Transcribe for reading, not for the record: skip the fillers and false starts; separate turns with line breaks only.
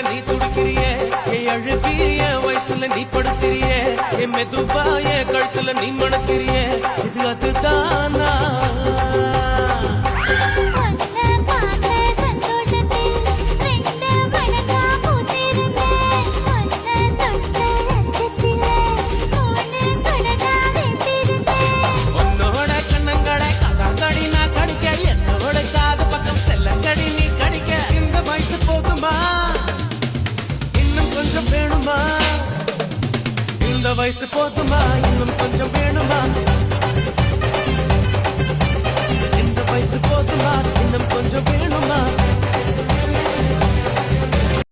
நீ துடிக்கிறியே என் அழுகி என் வயசுல நீ படுத்திரியே என் மெதுவா என் கழுத்துல நீ மணக்கிறியே இது அதுதானா வயசு போதுமா இன்னும் கொஞ்சம் வேணுமா இந்த வயசு போதுமா இன்னும் கொஞ்சம் வேணுமா